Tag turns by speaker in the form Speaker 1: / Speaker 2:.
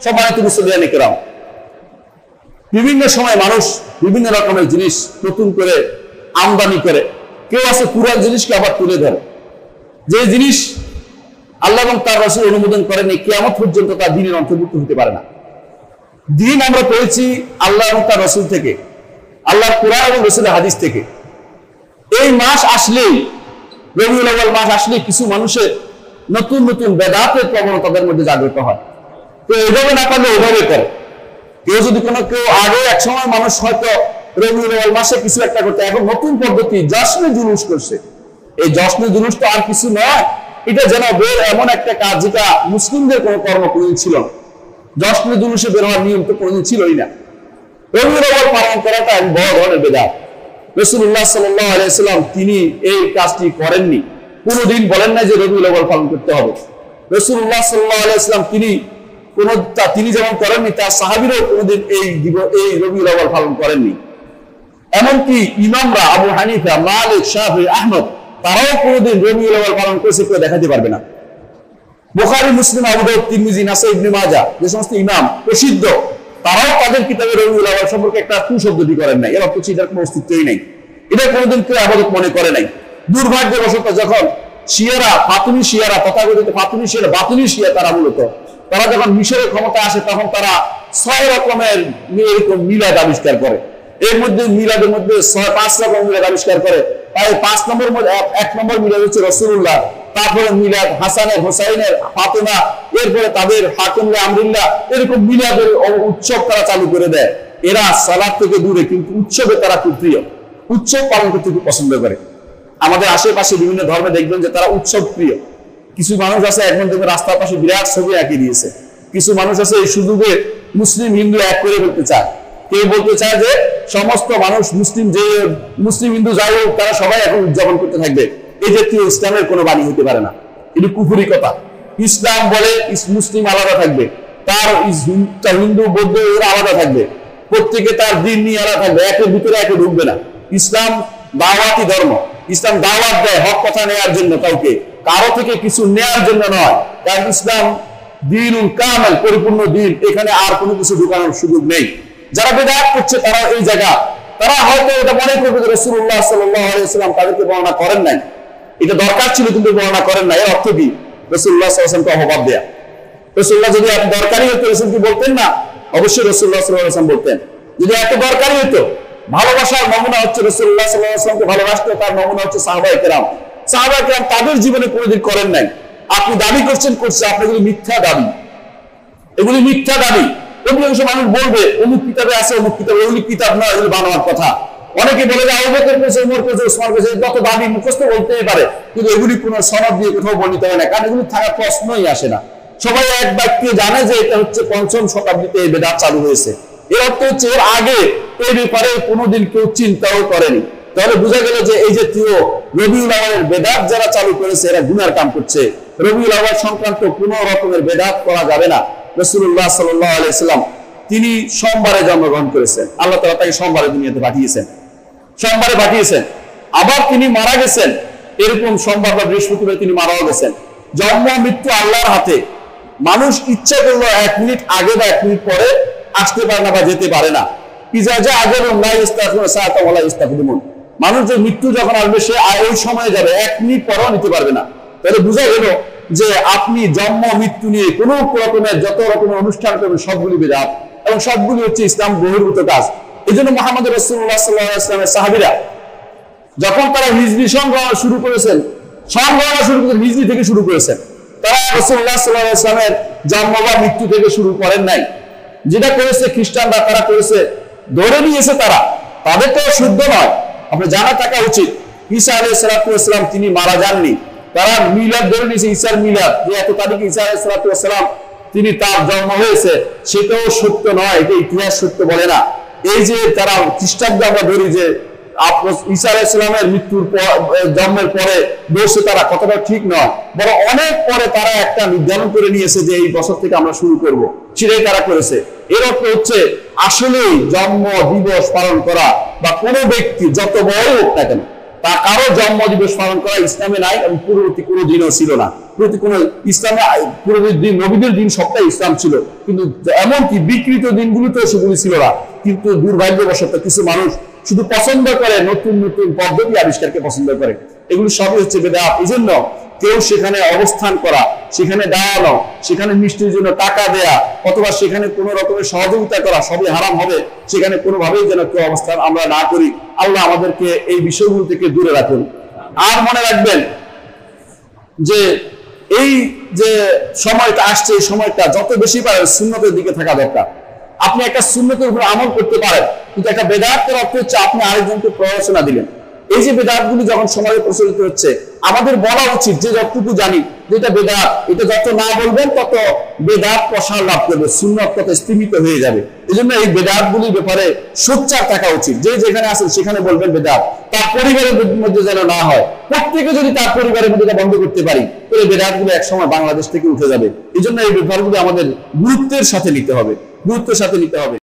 Speaker 1: সম্মানিত মুসলিয়ান কিরাম, বিভিন্ন সময় মানুষ বিভিন্ন রকমের জিনিস নতুন করে আমদানি করে, কেউ আছে পুরান জিনিসকে আবার তুলে ধরে। যে জিনিস আল্লাহ এবং তার রাসূল অনুমোদন করেনি, কিয়ামত পর্যন্ত তা দ্বীনের অন্তর্ভুক্ত হতে পারে না। দ্বীন আমরা পেয়েছি আল্লাহ এবং তার রাসূল থেকে, আল্লাহর কুরআন এবং রাসূলের হাদিস থেকে। এই মাস আসলেই, রবিউল আউয়াল মাস আসলেই কিছু মানুষের নতুন নতুন বেদাতের প্রবণতা তাদের মধ্যে জাগ্রত হয়। তো এভাবে না পারলে ওভাবে করে। কেউ যদি কেউ আগে এক সময় মানুষ হয়তো রবিউল আউয়াল মাসে কিছু একটা করতে, এখন নতুন পদ্ধতি জশ্নে জুলুস করছে। এই জশ্নে জুলুস তো আর কিছু নয়, এটা যেন বের এমন একটা কাজ যেটা মুসলিমদের কোনো কর্ম কোনোদিন ছিল না। জশ্নে জুলুসে বের হওয়ার নিয়ম তো কোনোদিন ছিলই না। রবিউল আউয়াল পালন করাটা এক বড় ধরনের বেদাত। রাসূলুল্লাহ সাল্লাল্লাহু আলাইহি ওয়াসাল্লাম তিনি এই কাজটি করেননি, কোনোদিন বলেন না যে রবিউল আউয়াল পালন করতে হবে। রাসূলুল্লাহ সাল্লাল্লাহু আলাইহি ওয়াসাল্লাম তিনি যেমন করেননি, তার সাহাবীরাও কোনোদিন এই রবিউল আউয়াল পালন করেননি। এমনকি ইমামরা আবু হানিফা, মালিক, শাফি, আহমদ তারাও কোনোদিন রবিউল আউয়াল পালন করেছে কেউ দেখাতে পারবে না। বুখারী, মুসলিম, আবু দাউদ, তিরমিজি, নাসাই, ইবনে মাজাহ যে সমস্ত ইমাম প্রসিদ্ধ, তারাও তাদের কিতাবে রবিউল আউয়াল সম্পর্কে একটা কুশব্দটি করেন নাই। এর অর্থ হচ্ছে এটার কোনো অস্তিত্বই নেই, এটা কোনোদিন কেউ ইবাদত মনে করে নাই। দুর্ভাগ্যবশত যখন শিয়ারা, ফাতিমি শিয়ারা, তথাকথিত ফাতিমি শিয়ারা, বাতিনি শিয়া তারা যখন মিশরের ক্ষমতা আসে, তখন তারা 6 রকমের এরকম মিলাদ আবিষ্কার করে। এর মধ্যে মিলাদের মধ্যে 5 রকম মিলাদ আবিষ্কার করে। তাই 5 নম্বর মধ্যে 1 নম্বর মিলাদ হচ্ছে রাসূলুল্লাহ, তারপরে মিলাদ হাসানের, হোসাইনের, ফাতেমা, এরপরে তাদের হাকিমুল আমরিল্লাহ, এরকম মিলাদের উৎসব তারা চালু করে দেয়। এরা সালাত থেকে দূরে, কিন্তু উৎসবে তারা খুব প্রিয়, উৎসব পালন করতে খুব পছন্দ করে। আমাদের আশেপাশে বিভিন্ন ধর্মে দেখবেন যে তারা উৎসব প্রিয়। কিছু মানুষ আছে এখন দেখবেন রাস্তার পাশে বিরাট ছবি এঁকে দিয়েছে। কিছু মানুষ আছে এই সুযোগে মুসলিম হিন্দু এক করে বলতে চায়। কেউ বলতে চায় যে সমস্ত মানুষ মুসলিম হিন্দু যাই হোক, তারা সবাই এখন উদযাপন করতে থাকবে। এই জাতীয় ইসলামের কোনো বাণী হতে পারে না, এটি কুফরি কথা। ইসলাম বলে মুসলিম আলাদা থাকবে, তার হিন্দু বৌদ্ধ এরা আলাদা থাকবে, প্রত্যেকে তার দিন নিয়ে আলাদা থাকবে, একের ভিতরে একে ঢুকবে না। ইসলাম দাওয়াতি ধর্ম, ইসলাম দাওয়াত দেয় হক কথা নেওয়ার জন্য, কাউকে কারো থেকে কিছু নেওয়ার জন্য নয়। কারণ ইসলাম দ্বীনুল কামাল, পরিপূর্ণ দ্বীন, এখানে আর কোনো কিছু ঢুকানোর সুযোগ নেই। যারা বিদআত করছে তারা এই জায়গা, তারা হয়তো এটা মনে করবে যে রাসূলুল্লাহ সাল্লাল্লাহু আলাইহি ওয়াসাল্লাম তাদেরকে বর্ণনা করেন নাই, এটা দরকার ছিল কিন্তু বর্ণনা করেন নাই। এর অর্থ কি? রাসূলুল্লাহ সাল্লাল্লাহু আলাইহি ওয়াসাল্লামকে অপবাদ দেয়া। রাসূলুল্লাহ যদি এত দরকারি হতো রাসূল কি বলতেন না? অবশ্যই রাসূলুল্লাহ সাল্লাল্লাহু আলাইহি ওয়াসাল্লাম বলতেন। যদি এত দরকারি হতো, ভালোবাসার নমুনা হচ্ছে রাসূলুল্লাহ সাল্লাল্লাহু আলাইহি ওয়াসাল্লামকে ভালোবাসতে, তার নমুনা হচ্ছে সাহাবায়ে কেরাম। সাহাবায়ে কেরাম তাদের জীবনে কোনোদিন করেন নাই। আপনি দাবি করছেন, আপনি এগুলি মিথ্যা দাবি, এগুলি মিথ্যা দাবি। অধিকাংশ মানুষ বলবে অমুক কিতাবে আছে, অমুক কিতাবে, এগুলি কিতাব নয়, এগুলি বানোয়ার কথা। অনেকে বলে যে আবু বকর করেছে, ওমর করেছে, ওসমান করেছে, যত দাবি মুখস্থ বলতেই পারে, কিন্তু এগুলি কোনো সনদ দিয়ে কোথাও বর্ণিত হয় না, কারণ এগুলি থাকার প্রশ্নই আসে না। সবাই এক বাক্যে জানে যে এটা হচ্ছে 5ম শতাব্দীতে এই বেদাত চালু হয়েছে। এর অর্থ হচ্ছে এর আগে এই ব্যাপারে কোনোদিন কেউ চিন্তাও করেনি। তাহলে বোঝা গেল যে এই জাতীয় রবিউল আউয়ালের বেদাত যারা চালু করেছে এরা গুনার কাম করছে। রবিউল আউয়াল সংক্রান্ত কোনো রকমের বেদাত করা যাবে না। রাসূলুল্লাহ সাল্লাল্লাহু আলাইহি ওয়াসাল্লাম তিনি সোমবারে জন্মগ্রহণ করেছেন, আল্লাহ তাআলা তাকে সোমবারে দুনিয়াতে পাঠিয়েছেন, সোমবারে পাঠিয়েছেন। আবার তিনি মারা গেছেন এরকম সোমবার বা বৃহস্পতিবার তিনি মারাও গেছেন। জন্ম মৃত্যু আল্লাহর হাতে। মানুষ ইচ্ছা করলো 1 মিনিট আগে বা 1 মিনিট পরে আসতে পারে না বা যেতে পারে না। ইজাজা আগের না ইস্তাগফিরু সাআতা ওয়ালা ইস্তাগফিরুন। মানুষ যে মৃত্যু যখন আসবে সে ওই সময়ে যাবে, 1 মিনিট পরেও নিতে পারবে না। তাহলে বোঝা গেল যে আপনি জন্ম মৃত্যু নিয়ে কোনো রকমের যত রকমের অনুষ্ঠান করবেন সবগুলি বেদাত এবং সবগুলি হচ্ছে ইসলাম বহির্ভূত কাজ। এই জন্য মুহাম্মদ রাসূলুল্লাহ সাল্লাল্লাহু আলাইহি ওয়াসাল্লামের সাহাবীরা যখন তারা হিজরি সংগ্রহ শুরু করেছেন, হিজরি থেকে শুরু করেছেন। তারা রাসূলুল্লাহ সাল্লাল্লাহু আলাইহি ওয়াসাল্লামের জন্ম বা মৃত্যু থেকে শুরু করেন নাই। যেটা করেছে খ্রিস্টানরা, তারা করেছে ধরে নিয়েছে, তাদের তো শুদ্ধ নয়। আপনি জানা থাকা উচিত ঈসা আলাইহিস সালাম তিনি মারা যাননি। তারা মিলাদ ধরে নিয়েছে, ঈসার মিলাদ, যে এত তারিখে ঈসা আলাইহিস সালাম তিনি তার জন্ম হয়েছে, সেটাও সত্য নয়, এটা ইতিহাস সত্য বলে না। এই যে তারা খ্রিস্টানদের আমরা ধরি যে ঈসা আলাইহিস সালামের মৃত্যুর জন্মের পরে বসে তারা, কতটা ঠিক নয়। বরং অনেক পরে তারা একটা নির্ধারণ করে নিয়েছে যে এই বছর থেকে আমরা শুরু করব, সেটাই তারা করেছে। এর অর্থ হচ্ছে আসলেই জন্ম দিবস পালন করা বা কোনো ব্যক্তি যত বড় হোক না কেন, তা কারো জন্মদিবস পালন করা ইসলামে নাই এবং পূর্ববর্তী কোনো দিনও ছিল না। ইসলামে পূর্ববর্তী দিন নবীদের দিন সবটাই ইসলাম ছিল, কিন্তু এমনকি বিকৃত দিনগুলোতেও সেগুলি ছিল না। কিন্তু দুর্ভাগ্যবশত কিছু মানুষ শুধু পছন্দ করে নতুন নতুন পদ্ধতি আবিষ্কারকে পছন্দ করে, এগুলো সবই হচ্ছে বেদাত। এই জন্য কেউ সেখানে অবস্থান করা, সেখানে দাঁড়ানো, সেখানে মিষ্টির জন্য টাকা দেয়া অথবা সেখানে কোনো রকমের সহযোগিতা করা সবই হারাম হবে। সেখানে কোনোভাবেই যেন কেউ অবস্থান আমরা না করি। আল্লাহ আমাদেরকে এই বিষয়গুলো থেকে দূরে রাখুন। আর মনে রাখবেন যে এই যে সময়টা আসছে, এই সময়টা যত বেশি পারে সুন্নতের দিকে থাকা দরকার। আপনি একটা সুন্নতের উপর আমল করতে পারেন, কিন্তু একটা বেদাতের অর্থ হচ্ছে আপনি আরেকজনকে প্ররোচনা দিলেন। এই যে বেদাতগুলি যখন সমাজে প্রচলিত হচ্ছে, আমাদের বলা উচিত যে যতটুকু জানি যে এটা বেদাত, এটা যত না বলবেন তত বেদাত প্রসার লাভ করবে, সুন্নত তত স্তীমিত হয়ে যাবে। এই জন্য এই বেদাতগুলির ব্যাপারে সোচ্চার থাকা উচিত। যে যেখানে আসেন সেখানে বলবেন বেদাত, তার পরিবারের মধ্যে যেন না হয়। প্রত্যেকে যদি তার পরিবারের মধ্যে বন্ধ করতে পারি, তাহলে বেদাতগুলো একসময় বাংলাদেশ থেকে উঠে যাবে। এই জন্য এই ব্যাপারগুলো আমাদের গুরুত্বের সাথে নিতে হবে, গুরুত্বের সাথে নিতে হবে।